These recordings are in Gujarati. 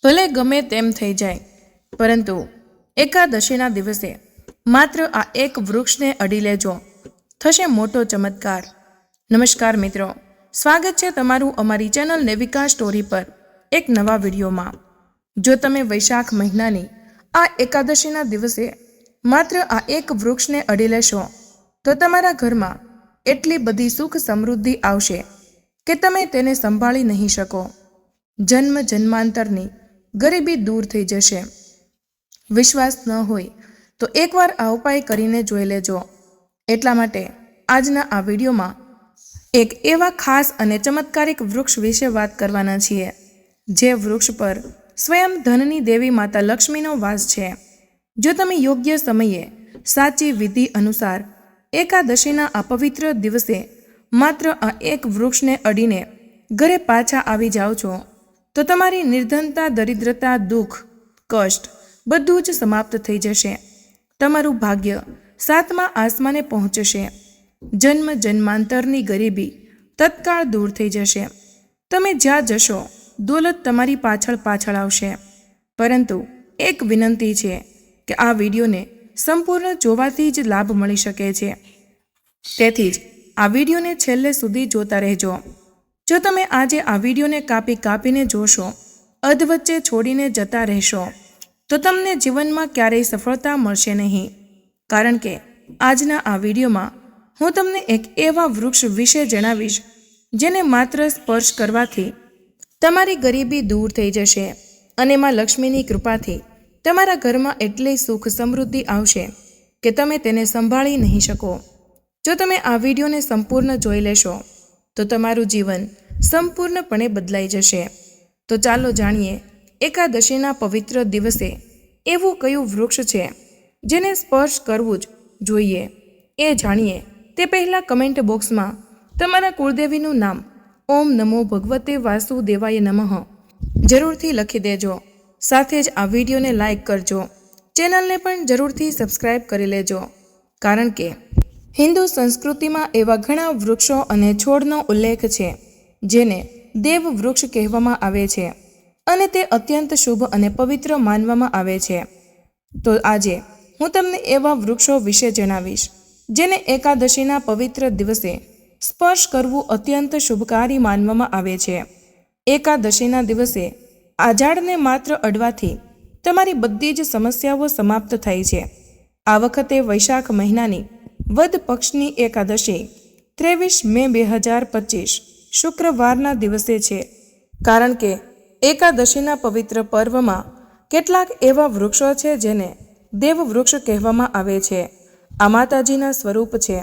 ભલે ગમે તેમ થઈ જાય, પરંતુ એકાદશીના દિવસે માત્ર આ એક વૃક્ષને અડી લેજો, થશે મોટો ચમત્કાર. નમસ્કાર મિત્રો, સ્વાગત છે તમારું અમારી ચેનલ નેવિકા સ્ટોરી પર એક નવા વિડીયોમાં. જો તમે વૈશાખ મહિનાની આ એકાદશીના દિવસે માત્ર આ એક વૃક્ષને અડી લેશો તો તમારા ઘરમાં એટલી બધી સુખ સમૃદ્ધિ આવશે કે તમે તેને સંભાળી નહીં શકો. જન્મ જન્માંતરની ગરીબી દૂર થઈ જશે. વિશ્વાસ ન હોય તો એકવાર આ ઉપાય કરીને જોઈ લેજો. એટલા માટે આજના આ વિડીયોમાં એક એવા ખાસ અને ચમત્કારિક વૃક્ષ વિશે વાત કરવાના છીએ, જે વૃક્ષ પર સ્વયં ધનની દેવી માતા લક્ષ્મીનો વાસ છે. જો તમે યોગ્ય સમયે સાચી વિધિ અનુસાર એકાદશીના આ પવિત્ર દિવસે માત્ર આ એક વૃક્ષને અડીને ઘરે પાછા આવી જાઓ છો તો તમારી નિર્ધનતા, દરિદ્રતા, દુઃખ, કષ્ટ બધું જ સમાપ્ત થઈ જશે. તમારું ભાગ્ય સાતમા આસમાને પહોંચશે. જન્મ જન્માંતરની ગરીબી તત્કાળ દૂર થઈ જશે. તમે જ્યાં જશો દોલત તમારી પાછળ પાછળ આવશે. પરંતુ એક વિનંતી છે કે આ વિડીયોને સંપૂર્ણ જોવાથી જ લાભ મળી શકે છે. તેથી જ આ વિડીયોને છેલ્લે સુધી જોતા રહેજો. જો તમે આજે આ વિડીયોને કાપીને જોશો, અધવચ્ચે છોડીને જતા રહેશો, તો તમને જીવનમાં ક્યારેય સફળતા મળશે નહીં. કારણ કે આજના આ વિડીયોમાં હું તમને એક એવા વૃક્ષ વિશે જણાવીશ જેને માત્ર સ્પર્શ કરવાથી તમારી ગરીબી દૂર થઈ જશે અને માં લક્ષ્મીની કૃપાથી તમારા ઘરમાં એટલી સુખ સમૃદ્ધિ આવશે કે તમે તેને સંભાળી નહીં શકો. જો તમે આ વિડીયોને સંપૂર્ણ જોઈ લેશો તો તમારું જીવન સંપૂર્ણપણે બદલાઈ જશે. તો ચાલો જાણીએ એકાદશીના પવિત્ર દિવસે એવું કયું વૃક્ષ છે જેને સ્પર્શ કરવું જ જોઈએ. એ જાણીએ તે પહેલાં કમેન્ટ બોક્સમાં તમારા કુળદેવીનું નામ ઓમ નમો ભગવતે વાસુદેવાય નમઃ જરૂરથી લખી દેજો. સાથે જ આ વિડીયોને લાઈક કરજો. ચેનલને પણ જરૂરથી સબસ્ક્રાઈબ કરી લેજો. કારણ કે હિન્દુ સંસ્કૃતિમાં એવા ઘણા વૃક્ષો અને છોડનો ઉલ્લેખ છે જેને દેવ વૃક્ષ કહેવામાં આવે છે અને તે અત્યંત શુભ અને પવિત્ર માનવામાં આવે છે. તો આજે હું તમને એવા વૃક્ષો વિશે જણાવીશ જેને એકાદશીના પવિત્ર દિવસે સ્પર્શ કરવું અત્યંત શુભકારી માનવામાં આવે છે. એકાદશીના દિવસે આ ઝાડને માત્ર અડવાથી તમારી બધી જ સમસ્યાઓ સમાપ્ત થાય છે. આ વખતે વૈશાખ મહિનાની વદ પક્ષની એકાદશી 23 મે 2025 શુક્રવારના દિવસે છે. કારણ કે એકાદશીના પવિત્ર પર્વમાં કેટલાક એવા વૃક્ષો છે જેને દેવ વૃક્ષ કહેવામાં આવે છે. આ માતાજીના સ્વરૂપ છે.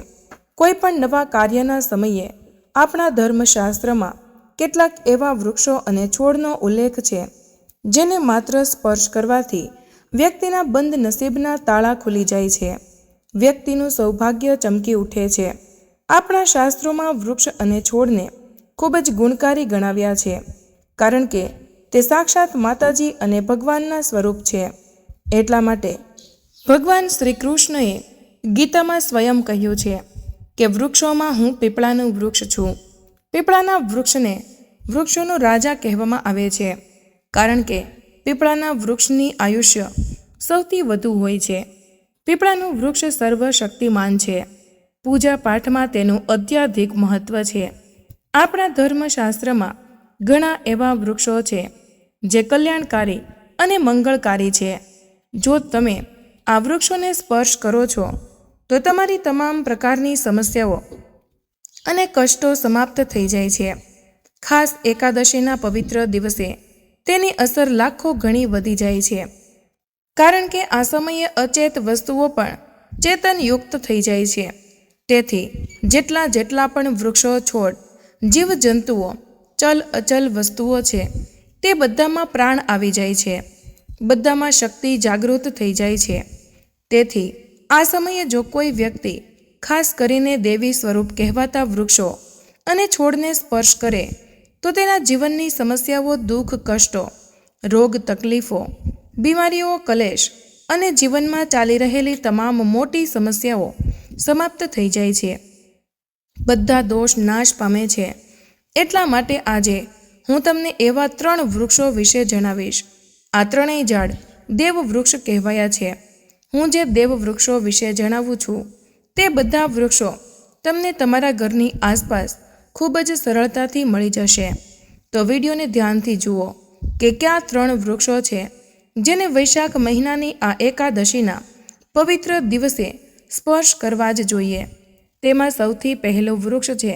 કોઈ પણ નવા કાર્યના સમયે આપણા ધર્મશાસ્ત્રમાં કેટલાક એવા વૃક્ષો અને છોડનો ઉલ્લેખ છે જેને માત્ર સ્પર્શ કરવાથી વ્યક્તિના બંધ નસીબના તાળા ખુલી જાય છે. વ્યક્તિનું સૌભાગ્ય ચમકી ઉઠે છે. આપણા શાસ્ત્રોમાં વૃક્ષ અને છોડને ખૂબ જ ગુણકારી ગણાવ્યા છે, કારણ કે તે સાક્ષાત માતાજી અને ભગવાનના સ્વરૂપ છે. એટલા માટે ભગવાન શ્રી કૃષ્ણએ ગીતામાં સ્વયં કહ્યું છે કે વૃક્ષોમાં હું પીપળાનું વૃક્ષ છું. પીપળાના વૃક્ષને વૃક્ષોનો રાજા કહેવામાં આવે છે, કારણ કે પીપળાના વૃક્ષની આયુષ્ય સૌથી વધુ હોય છે. પીપળાનું વૃક્ષ સર્વશક્તિમાન છે. પૂજા પાઠમાં તેનું અત્યાધિક મહત્વ છે. આપણા ધર્મશાસ્ત્રમાં ઘણા એવા વૃક્ષો છે જે કલ્યાણકારી અને મંગળકારી છે. જો તમે આ વૃક્ષોને સ્પર્શ કરો છો તો તમારી તમામ પ્રકારની સમસ્યાઓ અને કષ્ટો સમાપ્ત થઈ જાય છે. ખાસ એકાદશીના પવિત્ર દિવસે તેની અસર લાખો ગણી વધી જાય છે, કારણ કે આ સમયે અચેત વસ્તુઓ પણ ચેતનયુક્ત થઈ જાય છે. તેથી જેટલા પણ વૃક્ષો, છોડ, જીવજંતુઓ, ચલ અચલ વસ્તુઓ છે તે બધામાં પ્રાણ આવી જાય છે. બધામાં શક્તિ જાગૃત થઈ જાય છે. તેથી આ સમયે જો કોઈ વ્યક્તિ ખાસ કરીને દેવી સ્વરૂપ કહેવાતા વૃક્ષો અને છોડને સ્પર્શ કરે તો તેના જીવનની સમસ્યાઓ, દુઃખ, કષ્ટો, રોગ, તકલીફો, બીમારીઓ, કલેશ અને જીવનમાં ચાલી રહેલી તમામ મોટી સમસ્યાઓ સમાપ્ત થઈ જાય છે. બધા દોષ નાશ પામે છે. એટલા માટે આજે હું તમને એવા 3 વૃક્ષો વિશે જણાવીશ આ ત્રણેય ઝાડ દેવવૃક્ષ કહેવાયા છે. હું જે દેવવૃક્ષો વિશે જણાવું છું તે બધા વૃક્ષો તમને તમારા ઘરની આસપાસ ખૂબ જ સરળતાથી મળી જશે. તો વિડીયોને ધ્યાનથી જુઓ કે કયા 3 વૃક્ષો છે જેને વૈશાખ મહિનાની આ એકાદશીના પવિત્ર દિવસે સ્પર્શ કરવા જ જોઈએ. તેમાં સૌથી પહેલું વૃક્ષ છે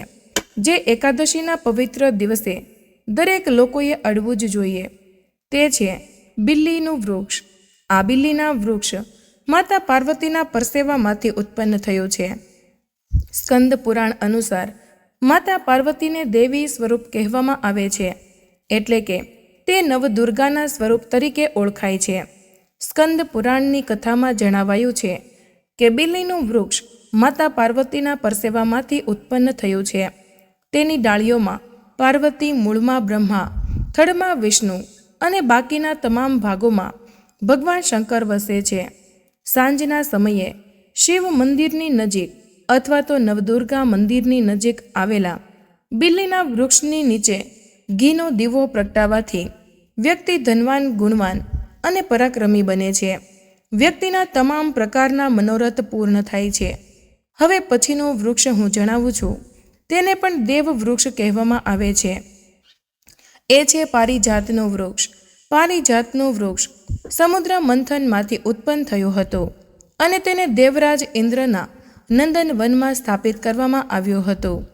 જે એકાદશીના પવિત્ર દિવસે દરેક લોકોએ અડવું જ જોઈએ. તે છે બિલ્લીનું વૃક્ષ. આ બિલ્લીના વૃક્ષ માતા પાર્વતીના પરસેવામાંથી ઉત્પન્ન થયું છે. સ્કંદ પુરાણ અનુસાર માતા પાર્વતીને દેવી સ્વરૂપ કહેવામાં આવે છે, એટલે કે તે નવદુર્ગાના સ્વરૂપ તરીકે ઓળખાય છે. સ્કંદ પુરાણની કથામાં જણાવાયું છે કે બિલ્લીનું વૃક્ષ માતા પાર્વતીના પરસેવામાંથી ઉત્પન્ન થયું છે. તેની ડાળીઓમાં પાર્વતી, મૂળમાં બ્રહ્મા, થડમાં વિષ્ણુ અને બાકીના તમામ ભાગોમાં ભગવાન શંકર વસે છે. સાંજના સમયે શિવ મંદિરની નજીક અથવા તો નવદુર્ગા મંદિરની નજીક આવેલા બિલ્લીના વૃક્ષની નીચે ઘીનો દીવો પ્રગટાવવાથી વ્યક્તિ ધનવાન, ગુણવાન અને પરાક્રમી બને છે. વ્યક્તિના તમામ પ્રકારના મનોરથ પૂર્ણ થાય છે. હવે પછીનું વૃક્ષ હું જણાવું છું તેને પણ દેવ વૃક્ષ કહેવામાં આવે છે. એ છે પારિજાતનું વૃક્ષ. પારિજાતનું વૃક્ષ સમુદ્ર મંથનમાંથી ઉત્પન્ન થયું હતું અને તેને દેવરાજ ઇન્દ્રના નંદન વનમાં સ્થાપિત કરવામાં આવ્યું હતું.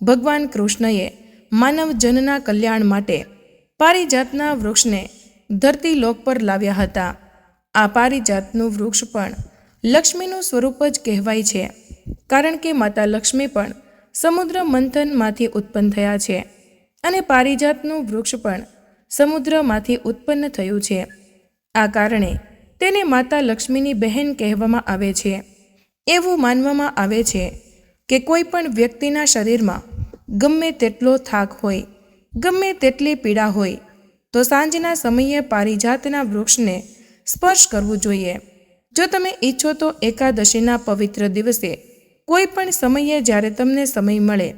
ભગવાન કૃષ્ણએ માનવજનના કલ્યાણ માટે પારિજાતના વૃક્ષને ધરતી લોક પર લાવ્યા હતા. આ પારિજાતનું વૃક્ષ પણ લક્ષ્મીનું સ્વરૂપ જ કહેવાય છે, કારણ કે માતા લક્ષ્મી પણ સમુદ્ર મંથનમાંથી ઉત્પન્ન થયા છે અને પારિજાતનું વૃક્ષ પણ સમુદ્રમાંથી ઉત્પન્ન થયું છે. આ કારણે તેને માતા લક્ષ્મીની બહેન કહેવામાં આવે છે. એવું માનવામાં આવે છે કે કોઈ પણ વ્યક્તિના શરીરમાં ગમે તેટલો થાક હોય, ગમે તેટલી પીડા હોય, તો સાંજના સમયે પારિજાતના વૃક્ષને સ્પર્શ કરવું જોઈએ. જો તમે ઈચ્છો તો એકાદશીના પવિત્ર દિવસે કોઈ પણ સમયે જ્યારે તમને સમય મળે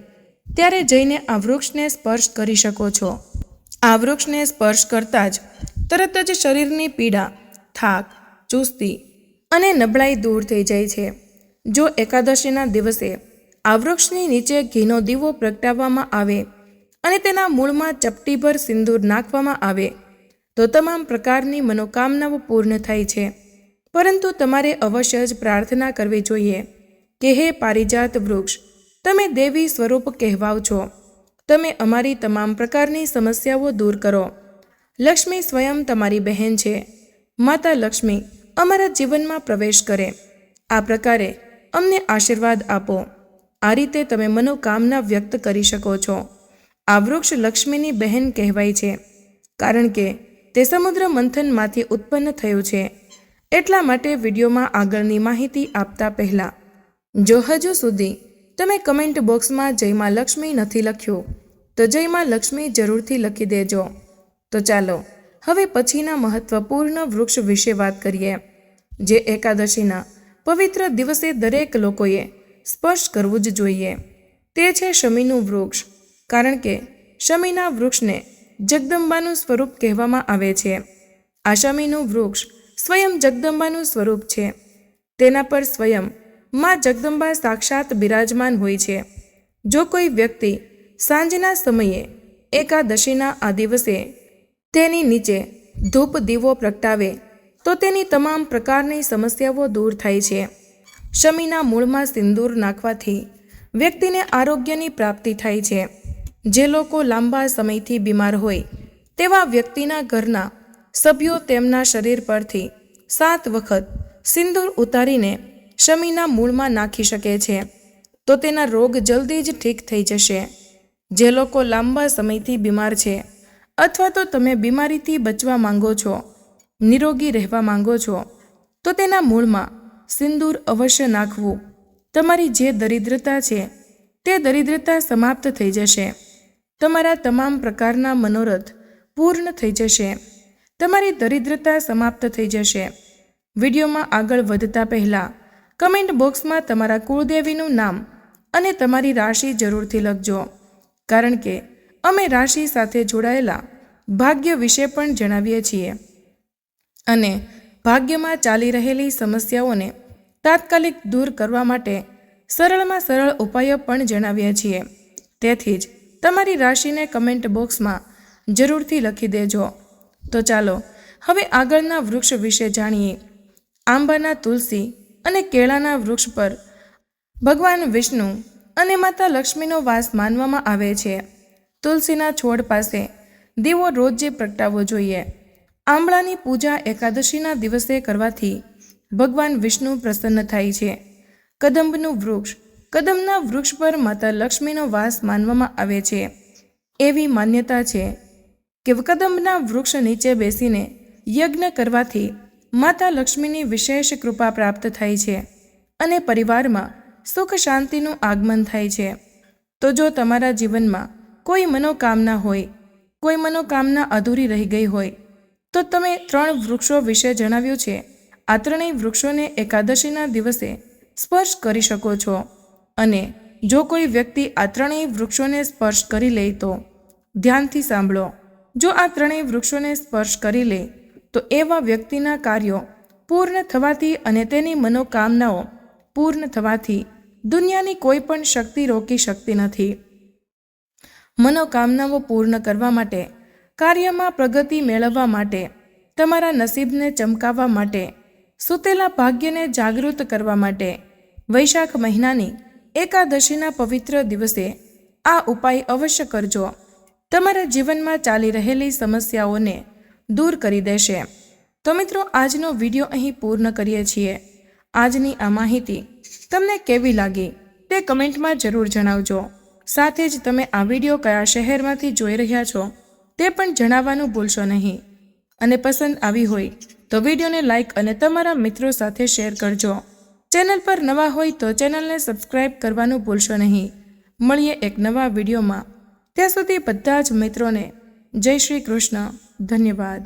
ત્યારે જઈને આ વૃક્ષને સ્પર્શ કરી શકો છો. આ વૃક્ષને સ્પર્શ કરતાં જ તરત જ શરીરની પીડા, થાક, ચુસ્તી અને નબળાઈ દૂર થઈ જાય છે. જો એકાદશીના દિવસે આ વૃક્ષની નીચે ઘીનો દીવો પ્રગટાવવામાં આવે અને તેના મૂળમાં ચપટીભર સિંદૂર નાખવામાં આવે તો તમામ પ્રકારની મનોકામનાઓ પૂર્ણ થાય છે. પરંતુ તમારે અવશ્ય જ પ્રાર્થના કરવી જોઈએ કે હે પારિજાત વૃક્ષ, તમે દેવી સ્વરૂપ કહેવાઓ છો. તમે અમારી તમામ પ્રકારની સમસ્યાઓ દૂર કરો. લક્ષ્મી સ્વયં તમારી બહેન છે. માતા લક્ષ્મી અમારા જીવનમાં પ્રવેશ કરે. આ પ્રકારે અમને આશીર્વાદ આપો. આ રીતે તમે મનોકામના વ્યક્ત કરી શકો છો. આ વૃક્ષ લક્ષ્મીની બહેન કહેવાય છે, કારણ કે તે સમુદ્ર મંથનમાંથી ઉત્પન્ન થયું છે. એટલા માટે વિડીયોમાં આગળની માહિતી આપતા પહેલાં જો હજુ સુધી તમે કમેન્ટ બોક્સમાં જય માં લક્ષ્મી નથી લખ્યું તો જય માં લક્ષ્મી જરૂરથી લખી દેજો. તો ચાલો હવે પછીના મહત્વપૂર્ણ વૃક્ષ વિશે વાત કરીએ, જે એકાદશીના પવિત્ર દિવસે દરેક લોકોએ સ્પર્શ કરવું જ જોઈએ. તે છે શમીનું વૃક્ષ. કારણ કે શમીના વૃક્ષને જગદંબાનું સ્વરૂપ કહેવામાં આવે છે. આ શમીનું વૃક્ષ સ્વયં જગદંબાનું સ્વરૂપ છે. તેના પર સ્વયં માં જગદંબા સાક્ષાત બિરાજમાન હોય છે. જો કોઈ વ્યક્તિ સાંજના સમયે એકાદશીના આ દિવસે તેની નીચે ધૂપ દીવો પ્રગટાવે તો તેની તમામ પ્રકારની સમસ્યાઓ દૂર થાય છે. શમીના મૂળમાં સિંદૂર નાખવાથી વ્યક્તિને આરોગ્યની પ્રાપ્તિ થાય છે. જે લોકો લાંબા સમયથી બીમાર હોય તેવા વ્યક્તિના ઘરના સભ્યો તેમના શરીર પરથી 7 વખત સિંદૂર ઉતારીને શમીના મૂળમાં નાખી શકે છે, તો તેના રોગ જલ્દી જ ઠીક થઈ જશે. જે લોકો લાંબા સમયથી બીમાર છે અથવા તો તમે બીમારીથી બચવા માંગો છો, નિરોગી રહેવા માંગો છો, તો તેના મૂળમાં સિંદૂર અવશ્ય નાખવું. તમારી જે દરિદ્રતા છે તે દરિદ્રતા સમાપ્ત થઈ જશે. તમારા તમામ પ્રકારના મનોરથ પૂર્ણ થઈ જશે. તમારી દરિદ્રતા સમાપ્ત થઈ જશે. વિડીયોમાં આગળ વધતા પહેલાં કમેન્ટ બોક્સમાં તમારા કુળદેવીનું નામ અને તમારી રાશિ જરૂરથી લખજો, કારણ કે અમે રાશિ સાથે જોડાયેલા ભાગ્ય વિશે પણ જણાવીએ છીએ. અને ભાગ્યમાં ચાલી રહેલી સમસ્યાઓને તાત્કાલિક દૂર કરવા માટે સરળમાં સરળ ઉપાયો પણ જણાવ્યા છીએ. તેથી જ તમારી રાશિને કમેન્ટ બોક્સમાં જરૂરથી લખી દેજો. તો ચાલો હવે આગળના વૃક્ષ વિશે જાણીએ. આંબાના, તુલસી અને કેળાના વૃક્ષ પર ભગવાન વિષ્ણુ અને માતા લક્ષ્મીનો વાસ માનવામાં આવે છે. તુલસીના છોડ પાસે દીવો રોજે પ્રગટાવવો જોઈએ. આંબળાની પૂજા એકાદશીના દિવસે કરવાથી ભગવાન વિષ્ણુ પ્રસન્ન થાય છે. કદંબનું વૃક્ષ, કદંબના વૃક્ષ પર માતા લક્ષ્મીનો વાસ માનવામાં આવે છે. એવી માન્યતા છે કે કદંબના વૃક્ષ નીચે બેસીને યજ્ઞ કરવાથી માતા લક્ષ્મીની વિશેષ કૃપા પ્રાપ્ત થાય છે અને પરિવારમાં સુખ શાંતિનું આગમન થાય છે. તો જો તમારા જીવનમાં કોઈ મનોકામના હોય, કોઈ મનોકામના અધૂરી રહી ગઈ હોય, તો તમે 3 વૃક્ષો વિશે જણાવ્યું છે. આ 3 વૃક્ષોને એકાદશીના દિવસે સ્પર્શ કરી શકો છો. અને જો કોઈ વ્યક્તિ આ 3 વૃક્ષોને સ્પર્શ કરી લે તો ધ્યાનથી સાંભળો. જો આ 3 વૃક્ષોને સ્પર્શ કરી લે તો એવા વ્યક્તિના કાર્યો પૂર્ણ થવાથી અને તેની મનોકામનાઓ પૂર્ણ થવાથી દુનિયાની કોઈ પણ શક્તિ રોકી શકતી નથી. મનોકામનાઓ પૂર્ણ કરવા માટે, કાર્યમાં પ્રગતિ મેળવવા માટે, તમારા નસીબને ચમકાવવા માટે, સૂતેલા ભાગ્યને જાગૃત કરવા માટે વૈશાખ મહિનાની એકાદશીના પવિત્ર દિવસે આ ઉપાય અવશ્ય કરજો. તમારા જીવનમાં ચાલી રહેલી સમસ્યાઓને દૂર કરી દેશે. તો મિત્રો, આજનો વિડીયો અહીં પૂર્ણ કરીએ છીએ. આજની આ માહિતી તમને કેવી લાગી તે કમેન્ટમાં જરૂર જણાવજો. સાથે જ તમે આ વિડીયો કયા શહેરમાંથી જોઈ રહ્યા છો તે પણ જણાવવાનું ભૂલશો નહીં. અને પસંદ આવી હોય તો વિડીયોને લાઇક અને તમારા મિત્રો સાથે શેર કરજો. ચેનલ પર નવા હોય તો ચેનલને સબસ્ક્રાઇબ કરવાનું ભૂલશો નહીં. મળીએ એક નવા વિડીયોમાં. ત્યાં સુધી બધા જ મિત્રોને જય શ્રી કૃષ્ણ. ધન્યવાદ.